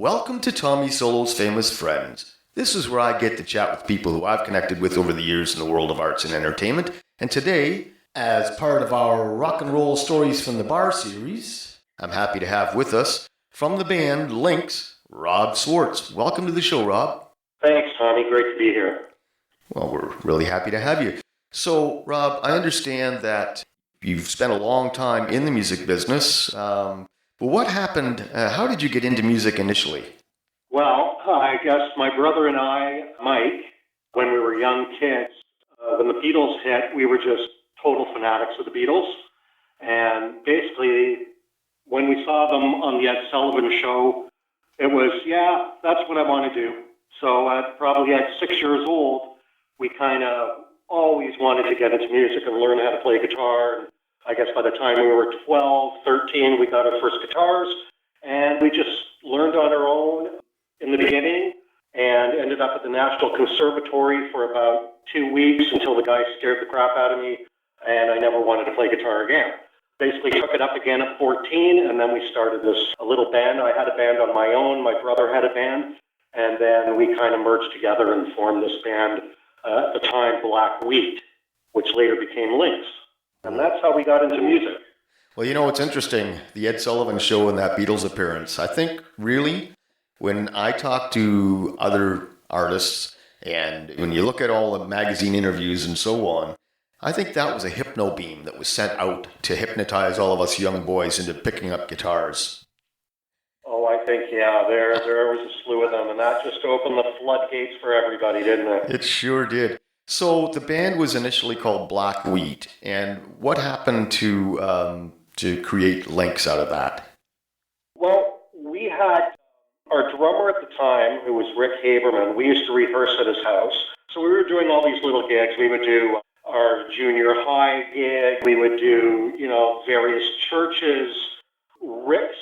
Welcome to Tommy Solo's Famous Friends. This is where I get to chat with people who I've connected with over the years in the world of arts and entertainment. And today, as part of our Rock and Roll Stories from the Bar series, I'm happy to have with us, from the band Lynx, Rob Swartz. Welcome to the show, Rob. Thanks, Tommy. Great to be here. Well, we're really happy to have you. So, Rob, I understand that you've spent a long time in the music business. But what happened? How did you get into music initially? Well, I guess my brother and I, Mike, when we were young kids, when the Beatles hit, we were just total fanatics of the Beatles. And basically, when we saw them on the Ed Sullivan Show, it was, yeah, that's what I want to do. So probably at 6 years old, we kind of always wanted to get into music and learn how to play guitar. And I guess by the time we were 12, 13, we got our first guitars, and we just learned on our own in the beginning and ended up at the National Conservatory for about 2 weeks until the guy scared the crap out of me, and I never wanted to play guitar again. Basically took it up again at 14, and then we started a little band. I had a band on my own, my brother had a band, and then we kind of merged together and formed this band, at the time, Black Wheat, which later became Lynx. And that's how we got into music. Well, you know, it's interesting, the Ed Sullivan Show and that Beatles appearance. I think, really, when I talk to other artists, and when you look at all the magazine interviews and so on, I think that was a hypno beam that was sent out to hypnotize all of us young boys into picking up guitars. Oh, I think, yeah, there was a slew of them, and that just opened the floodgates for everybody, didn't it? It sure did. So the band was initially called Black Wheat, and what happened to create Lynx out of that? Well, we had our drummer at the time, who was Rick Haberman. We used to rehearse at his house. So we were doing all these little gigs. We would do our junior high gig. We would do, various churches. Rick's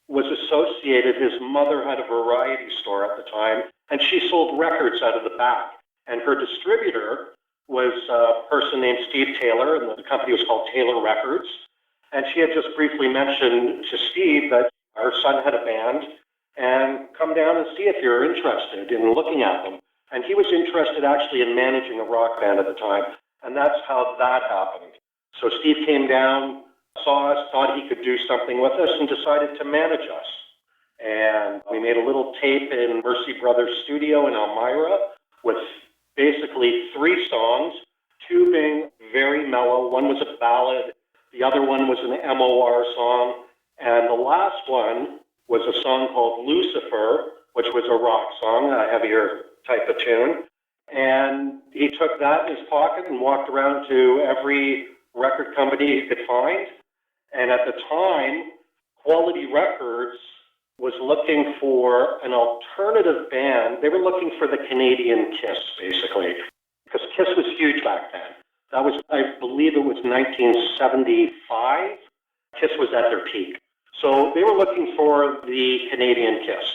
was associated. His mother had a variety store at the time, and she sold records out of the back. And her distributor was a person named Steve Taylor, and the company was called Taylor Records. And she had just briefly mentioned to Steve that her son had a band, and come down and see if you're interested in looking at them. And he was interested actually in managing a rock band at the time, and that's how that happened. So Steve came down, saw us, thought he could do something with us, and decided to manage us. And we made a little tape in Mercey Brothers studio in Elmira with basically 3 songs, 2 being very mellow. One was a ballad, the other one was an MOR song, and the last one was a song called Lucifer, which was a rock song, a heavier type of tune. And he took that in his pocket and walked around to every record company he could find. And at the time, Quality Records was looking for an alternative band. They were looking for the Canadian Kiss, basically, because Kiss was huge back then. That was, I believe it was 1975. Kiss was at their peak. So they were looking for the Canadian Kiss.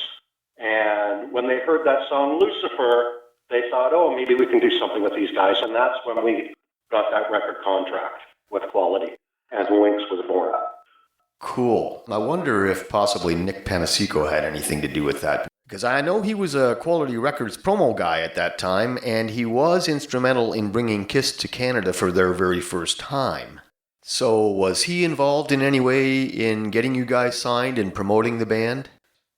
And when they heard that song, Lucifer, they thought, oh, maybe we can do something with these guys. And that's when we got that record contract with Quality. And Lynx was born. Cool. I wonder if possibly Nick Panasico had anything to do with that. Because I know he was a Quality Records promo guy at that time, and he was instrumental in bringing Kiss to Canada for their very first time. So was he involved in any way in getting you guys signed and promoting the band?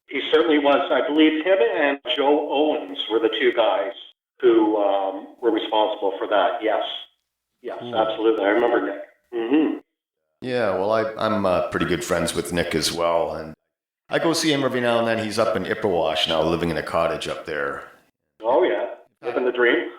He certainly was. I believe him and Joe Owens were the 2 guys who were responsible for that. Yes, absolutely. I remember Nick. Mm-hmm. Yeah, well, I'm pretty good friends with Nick as well, and I go see him every now and then. He's up in Ipperwash now, living in a cottage up there. Oh, yeah. Living the dream?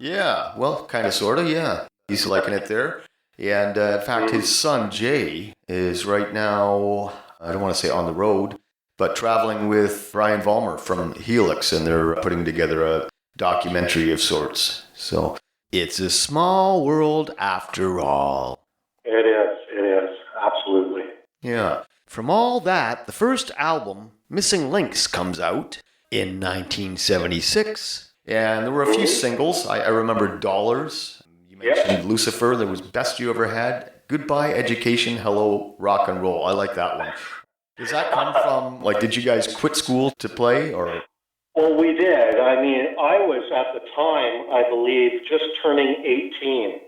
Yeah, well, kind of, sort of, yeah. He's liking it there. And in fact, his son, Jay, is right now, I don't want to say on the road, but traveling with Brian Vollmer from Helix, and they're putting together a documentary of sorts. So it's a small world after all. It is. Absolutely. Yeah. From all that, the first album, Missing Lynx, comes out in 1976. And there were a few singles. I remember Dollars. You mentioned Lucifer. There was Best You Ever Had. Goodbye Education, Hello Rock and Roll. I like that one. Does that come from, like, did you guys quit school to play, or? Well, we did. I mean, I was at the time, I believe, just turning 18.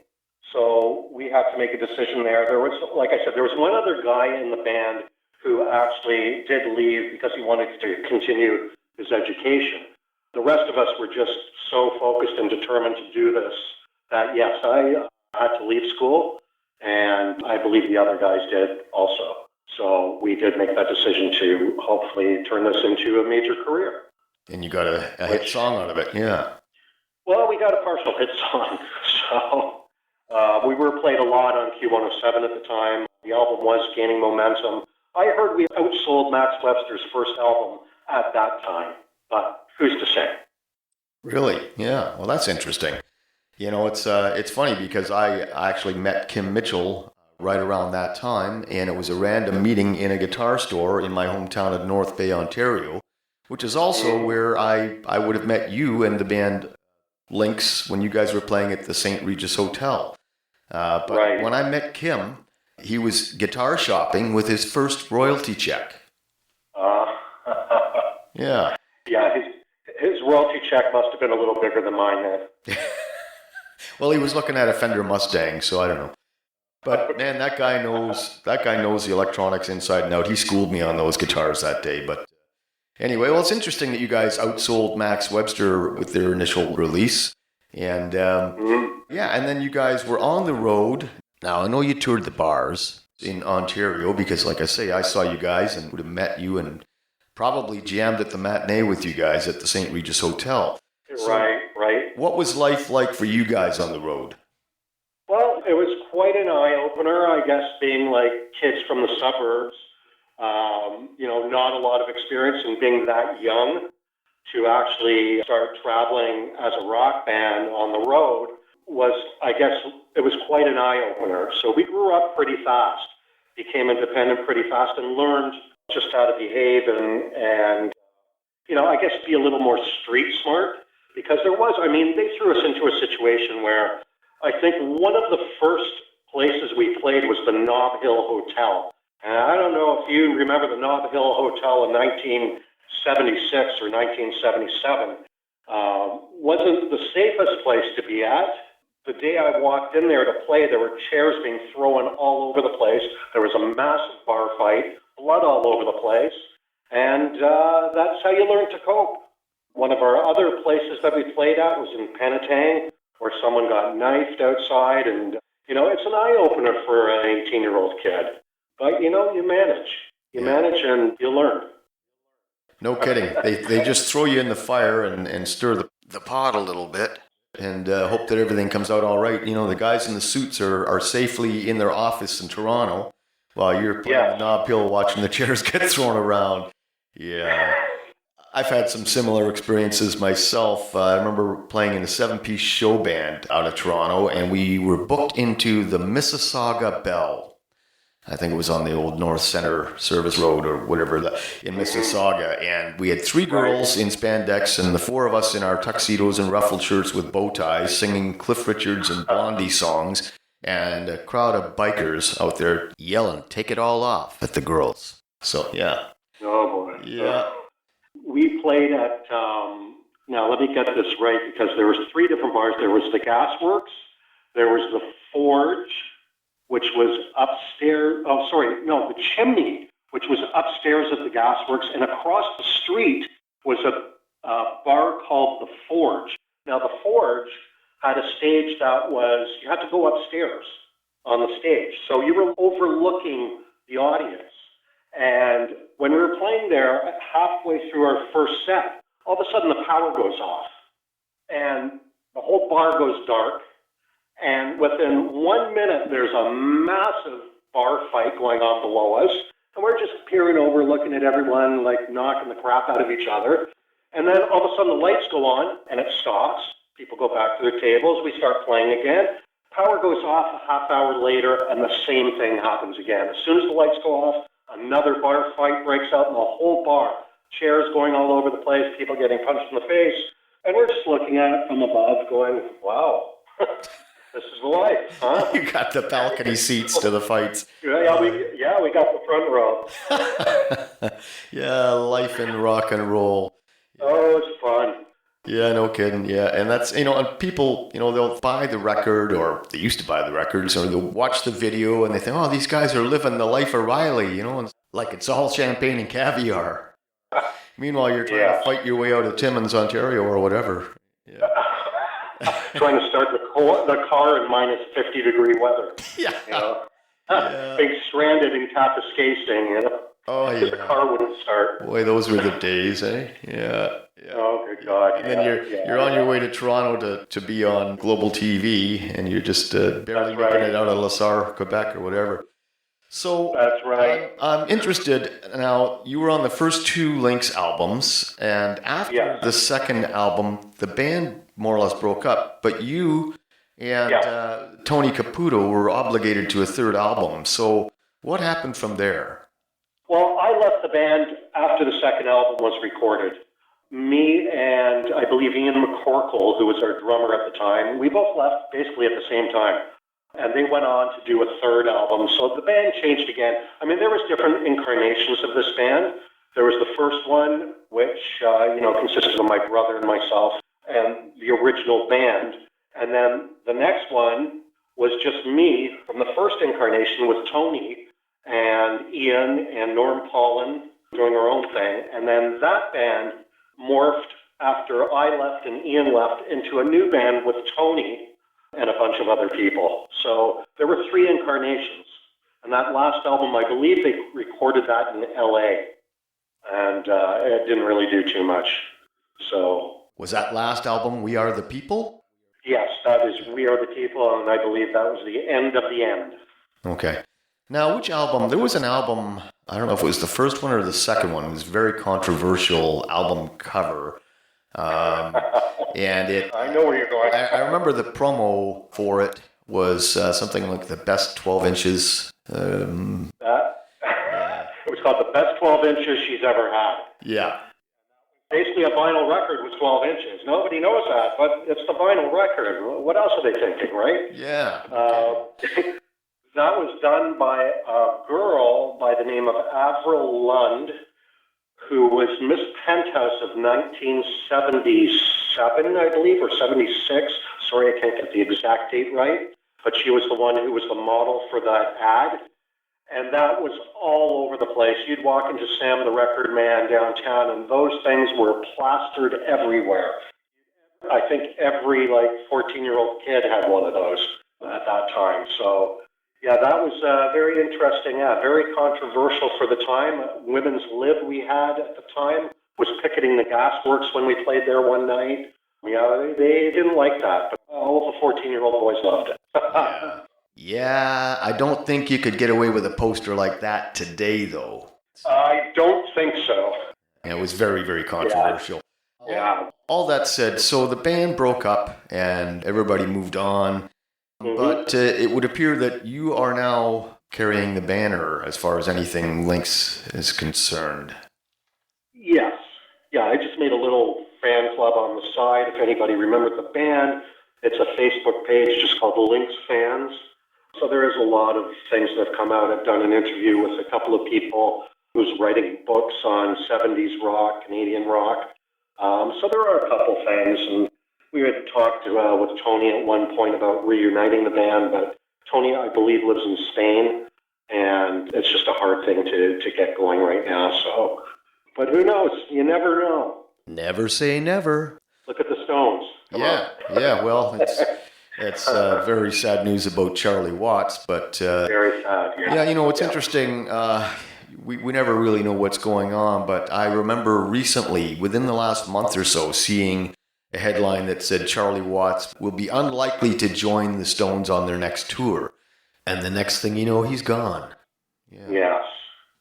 So we had to make a decision there. There was, like I said, there was one other guy in the band who actually did leave because he wanted to continue his education. The rest of us were just so focused and determined to do this that, yes, I had to leave school, and I believe the other guys did also. So we did make that decision to hopefully turn this into a major career. And you got a hit song out of it, yeah. Well, we got a partial hit song. So we were played a lot on Q107 at the time. The album was gaining momentum. I heard we outsold Max Webster's first album at that time, but who's to say? Really? Yeah. Well, that's interesting. You know, it's funny because I actually met Kim Mitchell right around that time, and it was a random meeting in a guitar store in my hometown of North Bay, Ontario, which is also where I would have met you and the band Lynx when you guys were playing at the St. Regis Hotel. But Right. when I met Kim, he was guitar shopping with his first royalty check. Yeah. Yeah, his royalty check must have been a little bigger than mine then. Well, he was looking at a Fender Mustang, so I don't know. But man, that guy knows the electronics inside and out. He schooled me on those guitars that day. But anyway, well, it's interesting that you guys outsold Max Webster with their initial release. And yeah, and then you guys were on the road. Now, I know you toured the bars in Ontario because, like I say, I saw you guys and would have met you and probably jammed at the matinee with you guys at the St. Regis Hotel. Right. What was life like for you guys on the road? Well, it was quite an eye-opener, I guess, being like kids from the suburbs. Not a lot of experience in being that young to actually start traveling as a rock band on the road was, I guess, it was quite an eye-opener. So we grew up pretty fast, became independent pretty fast, and learned just how to behave and I guess be a little more street smart. Because they threw us into a situation where I think one of the first places we played was the Nob Hill Hotel. And I don't know if you remember the Nob Hill Hotel in 1976 or 1977. Wasn't the safest place to be at. The day I walked in there to play, there were chairs being thrown all over the place. There was a massive bar fight, blood all over the place. And that's how you learn to cope. One of our other places that we played at was in Penetang, where someone got knifed outside. And, it's an eye-opener for an 18-year-old kid. But, you manage. You manage and you learn. No kidding. They just throw you in the fire and stir the pot a little bit and hope that everything comes out all right. The guys in the suits are safely in their office in Toronto while you're playing the Nob Hill watching the chairs get thrown around. Yeah. I've had some similar experiences myself. I remember playing in a 7-piece show band out of Toronto, and we were booked into the Mississauga Bell. I think it was on the old North Center Service Road or whatever in Mississauga. And we had 3 girls in spandex and the 4 of us in our tuxedos and ruffled shirts with bow ties singing Cliff Richards and Blondie songs, and a crowd of bikers out there yelling, "Take it all off" at the girls. So, yeah. Oh, boy. Yeah. We played at, now let me get this right, because there was 3 different bars. There was the Gasworks, there was the Forge, which was upstairs, the Chimney, which was upstairs of the Gasworks, and across the street was a bar called the Forge. Now, the Forge had a stage that you had to go upstairs on the stage. So you were overlooking the audience. And when we were playing there, halfway through our first set, all of a sudden the power goes off. And the whole bar goes dark. And within 1 minute, there's a massive bar fight going on below us. And we're just peering over, looking at everyone, like knocking the crap out of each other. And then all of a sudden the lights go on and it stops. People go back to their tables. We start playing again. Power goes off a half hour later and the same thing happens again. As soon as the lights go off, another bar fight breaks out in the whole bar. Chairs going all over the place, people getting punched in the face. And we're just looking at it from above going, wow. This is life, huh? You got the balcony seats to the fights. We got the front row. Yeah, life in rock and roll. Oh, it's fun. Yeah, no kidding. Yeah, and that's, and people, they'll buy the record, or they used to buy the records, or they'll watch the video and they think, oh, these guys are living the life of Riley, and like it's all champagne and caviar. Meanwhile, you're trying to fight your way out of Timmins, Ontario, or whatever. Yeah. Trying to start the car in minus 50-degree weather. Yeah. Being stranded in Kapuskasing, Oh, yeah. The car wouldn't start. Boy, those were the days, eh? Yeah. Oh, good God. And then you're on your way to Toronto to be on Global TV, and you're just barely making it out of La Sarre, Quebec, or whatever. So that's right. I'm interested. Now, you were on the first two Lynx albums, and after the second album, the band more or less broke up, but you and Tony Caputo were obligated to a third album. So what happened from there? Well, I left the band after the second album was recorded. Me and I believe Ian McCorkle, who was our drummer at the time, we both left basically at the same time. And they went on to do a third album. So the band changed again. I mean, there was different incarnations of this band. There was the first one, which, consisted of my brother and myself and the original band. And then the next one was just me from the first incarnation with Tony and Ian and Norm Paulin doing our own thing. And then that band morphed after I left and Ian left into a new band with Tony and a bunch of other people. So there were three incarnations. And that last album, I believe they recorded that in LA. And it didn't really do too much. So was that last album We Are the People? Yes, that is We Are the People, and I believe that was the end of the end. Okay. Now, which album? There was an album, I don't know if it was the first one or the second one. It was a very controversial album cover. And it. I know where you're going. I remember the promo for it was something like the best 12 inches. It was called the best 12 inches she's ever had. Yeah. Basically, a vinyl record was 12 inches. Nobody knows that, but it's the vinyl record. What else are they thinking, right? Yeah. That was done by a girl by the name of Avril Lund, who was Miss Penthouse of 1977, I believe, or 76. Sorry, I can't get the exact date right. But she was the one who was the model for that ad. And that was all over the place. You'd walk into Sam the Record Man downtown, and those things were plastered everywhere. I think every 14-year-old kid had one of those at that time. So, yeah, that was a very interesting ad, very controversial for the time. Women's Lib we had at the time was picketing the gasworks when we played there one night. Yeah, they didn't like that, but all the 14-year-old boys loved it. Yeah, I don't think you could get away with a poster like that today, though. I don't think so. Yeah, it was very, very controversial. Yeah. All that said, so the band broke up and everybody moved on. Mm-hmm. But it would appear that you are now carrying the banner as far as anything Lynx is concerned. Yes. Yeah, I just made a little fan club on the side. If anybody remembered the band, it's a Facebook page just called the Lynx Fans. So there is a lot of things that have come out. I've done an interview with a couple of people who's writing books on 70s rock, Canadian rock. So there are a couple things, and we had talked with Tony at one point about reuniting the band, but Tony, I believe, lives in Spain, and it's just a hard thing to get going right now. So, but who knows? You never know. Never say never. Look at the Stones. Come on. Well, it's very sad news about Charlie Watts, but very sad. Yeah, it's interesting. We never really know what's going on, but I remember recently, within the last month or so, seeing a headline that said Charlie Watts will be unlikely to join the Stones on their next tour, and the next thing you know, he's gone. Yes.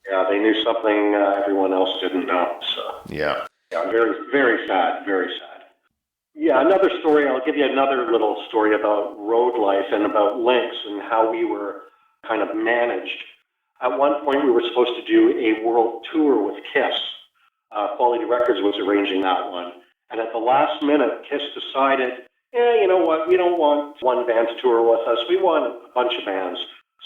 Yeah, they knew something everyone else didn't know. So. Yeah, very, very sad. Very sad. Yeah, another story. I'll give you another little story about road life and about Lynx and how we were kind of managed. At one point, we were supposed to do a world tour with Kiss. Quality Records was arranging that one. And at the last minute, Kiss decided yeah, you know what, we don't want one band to tour with us. We want a bunch of bands.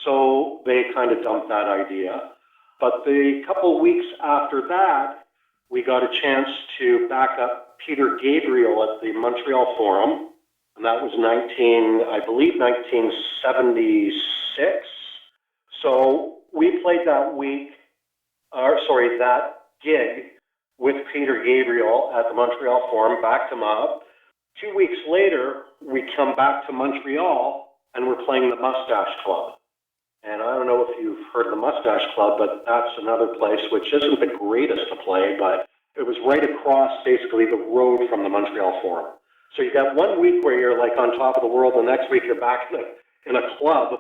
So they kind of dumped that idea. But the couple of weeks after that, we got a chance to back up Peter Gabriel at the Montreal Forum. And that was 1976. So we played that gig with Peter Gabriel at the Montreal Forum, backed him up. 2 weeks later, we come back to Montreal and we're playing the Mustache Club. And I don't know if you've heard of the Mustache Club, but that's another place which isn't the greatest to play, but it was right across basically the road from the Montreal Forum. So you got 1 week where you're like on top of the world, the next week you're back in a club,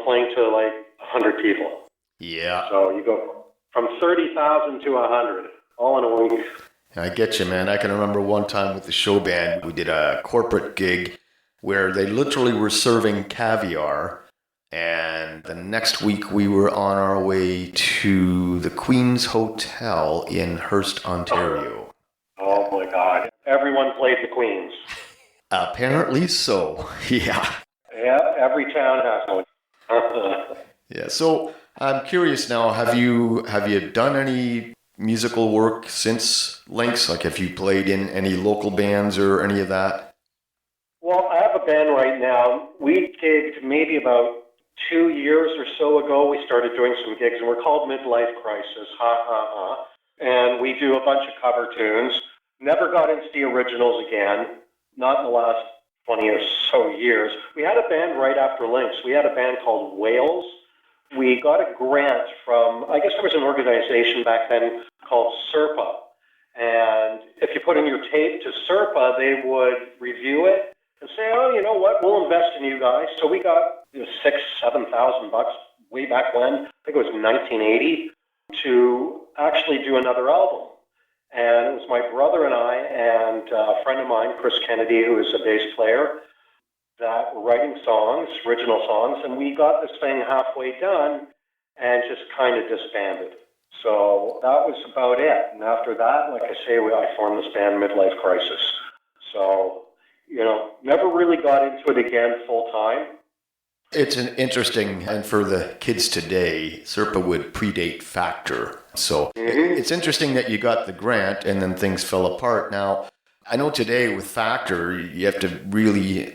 playing to like 100 people. Yeah. So you go from 30,000 to 100 all in a week. I get you, man. I can remember one time with the show band, we did a corporate gig where they literally were serving caviar. And the next week we were on our way to the Queen's Hotel in Hearst, Ontario. Oh my God. Everyone played the Queens. Apparently so, yeah. Yeah, every town has one. Yeah, so I'm curious now, have you done any musical work since Lynx? Like, have you played in any local bands or any of that? Well, I have a band right now. We gigged maybe about 2 years or so ago. We started doing some gigs, and we're called Midlife Crisis, ha ha ha. And we do a bunch of cover tunes. Never got into the originals again, not in the last 20 or so years. We had a band right after Lynx. We had a band called Wales. We got a grant from, I guess there was an organization back then called SERPA. And if you put in your tape to SERPA, they would review it and say, oh, you know what, we'll invest in you guys. So we got $6,000-7,000 way back when, I think it was 1980, to actually do another album. And it was my brother and I and a friend of mine, Chris Kennedy, who is a bass player, that were writing songs, original songs, and we got this thing halfway done and just kind of disbanded. So that was about it. And after that, like I say, I formed this band, Midlife Crisis. So, never really got into it again full time. It's an interesting, and for the kids today, SERPA would predate Factor. So It's interesting that you got the grant and then things fell apart. Now, I know today with Factor, you have to really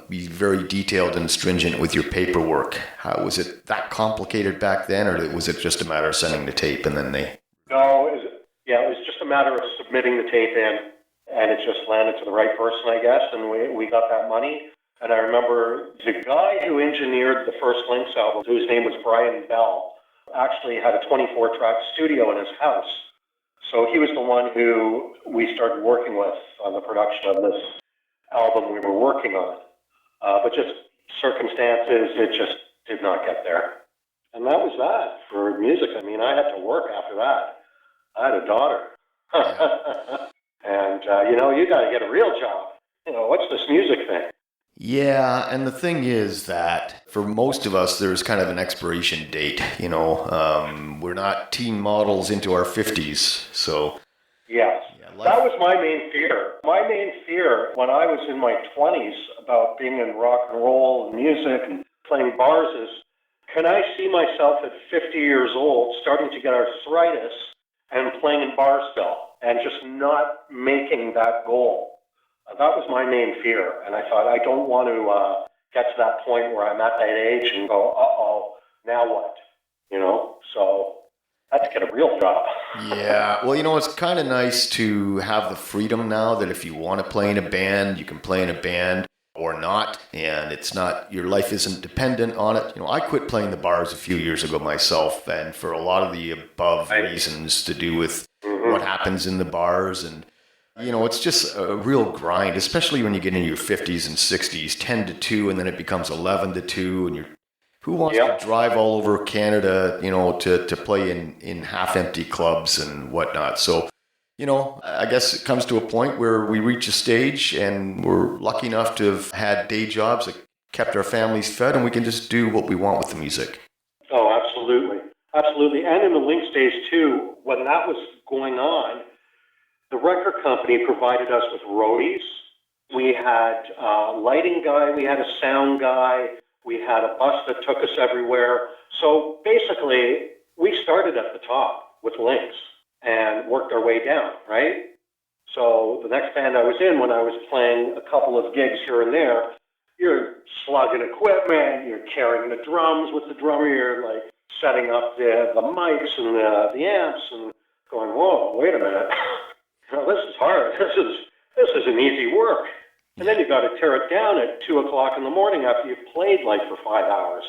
be very detailed and stringent with your paperwork. How was it that complicated back then, or was it just a matter of sending the tape and then they... No, it was just a matter of submitting the tape in, and it just landed to the right person, I guess, and we got that money. And I remember the guy who engineered the first Lynx album, whose name was Brian Bell, actually had a 24-track studio in his house. So he was the one who we started working with on the production of this album we were working on. But just circumstances, it just did not get there. And that was that for music. I mean, I had to work after that. I had a daughter. And, you got to get a real job. What's this music thing? Yeah, and the thing is that for most of us, there's kind of an expiration date. We're not teen models into our 50s, so... Yes, that was my main fear. My main fear when I was in my 20s about being in rock and roll and music and playing bars is, can I see myself at 50 years old starting to get arthritis and playing in bars still and just not making that goal? That was my main fear, and I thought, I don't want to get to that point where I'm at that age and go, uh-oh, now what? So I had to get a real job. Yeah, well, it's kind of nice to have the freedom now that if you want to play in a band, you can play in a band or not, and it's not, your life isn't dependent on it. I quit playing the bars a few years ago myself, and for a lot of the above reasons to do with what happens in the bars, and it's just a real grind, especially when you get into your 50s and 60s, 10 to 2, and then it becomes 11 to 2, and who wants to drive all over Canada, to play in half-empty clubs and whatnot. So, I guess it comes to a point where we reach a stage and we're lucky enough to have had day jobs that kept our families fed, and we can just do what we want with the music. Oh, absolutely. Absolutely. And in the Lynx days, too, when that was going on, the record company provided us with roadies. We had a lighting guy, we had a sound guy, we had a bus that took us everywhere. So basically, we started at the top with Lynx and worked our way down, right? So the next band I was in, when I was playing a couple of gigs here and there, you're slugging equipment, you're carrying the drums with the drummer, you're like setting up the mics and the amps and going, whoa, wait a minute. This is hard. This isn't easy work. And then you got to tear it down at 2 o'clock in the morning after you've played like for 5 hours.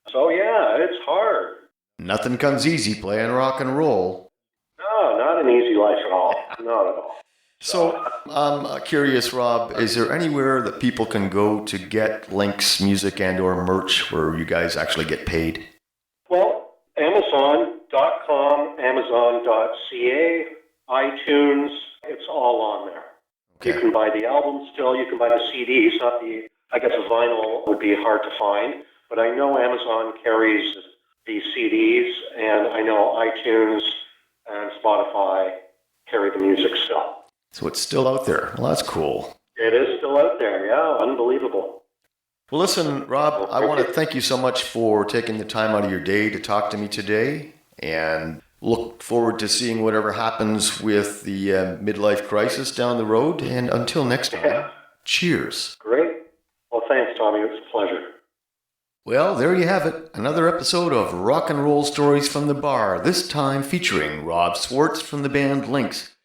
So yeah, it's hard. Nothing comes easy playing rock and roll. No, not an easy life at all. Not at all. So I'm curious, Rob, is there anywhere that people can go to get Lynx music and or merch where you guys actually get paid? Well, Amazon.com, Amazon.ca, iTunes, it's all on there. Okay. You can buy the album still, you can buy the CDs, I guess a vinyl would be hard to find, but I know Amazon carries the CDs, and I know iTunes and Spotify carry the music still. So it's still out there. Well, that's cool. It is still out there, yeah, unbelievable. Well, listen, Rob, I want to thank you so much for taking the time out of your day to talk to me today, and look forward to seeing whatever happens with the midlife crisis down the road. And until next time, cheers. Great. Well, thanks, Tommy. It was a pleasure. Well, there you have it. Another episode of Rock and Roll Stories from the Bar, this time featuring Rob Swartz from the band Lynx.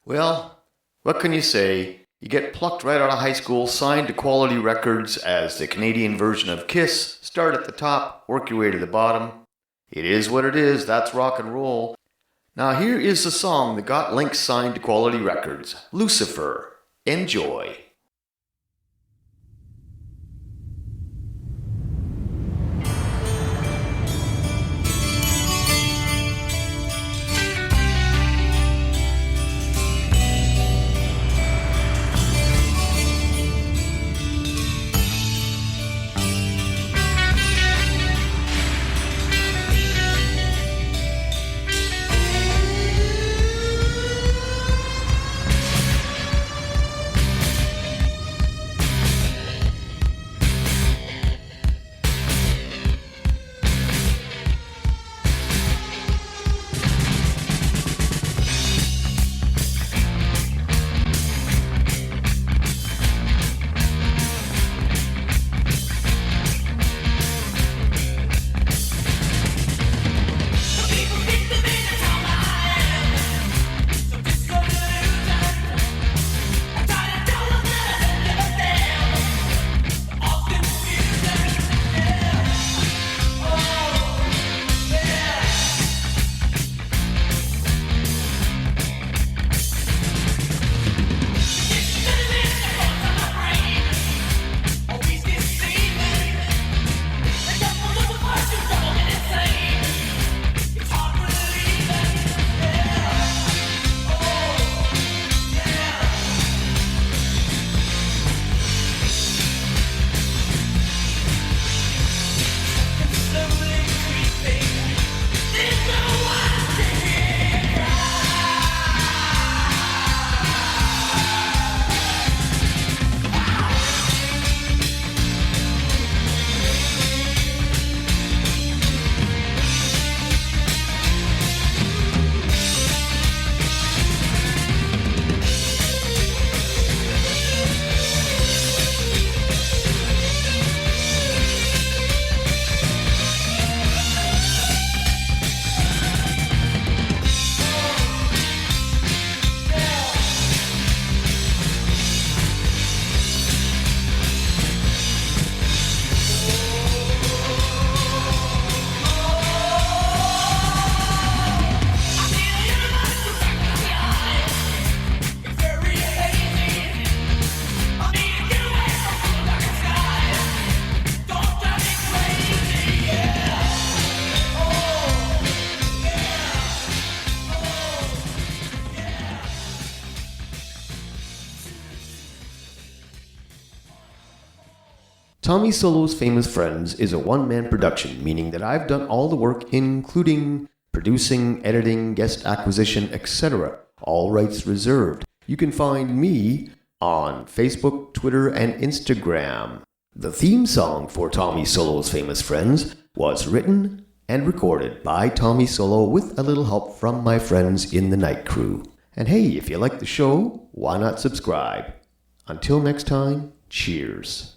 Well, what can you say? You get plucked right out of high school, signed to Quality Records as the Canadian version of Kiss, start at the top, work your way to the bottom. It is what it is, that's rock and roll. Now here is the song that got Lynx signed to Quality Records, Lucifer. Enjoy. Tommy Solo's Famous Friends is a one-man production, meaning that I've done all the work, including producing, editing, guest acquisition, etc. All rights reserved. You can find me on Facebook, Twitter, and Instagram. The theme song for Tommy Solo's Famous Friends was written and recorded by Tommy Solo with a little help from my friends in the night crew. And hey, if you like the show, why not subscribe? Until next time, cheers.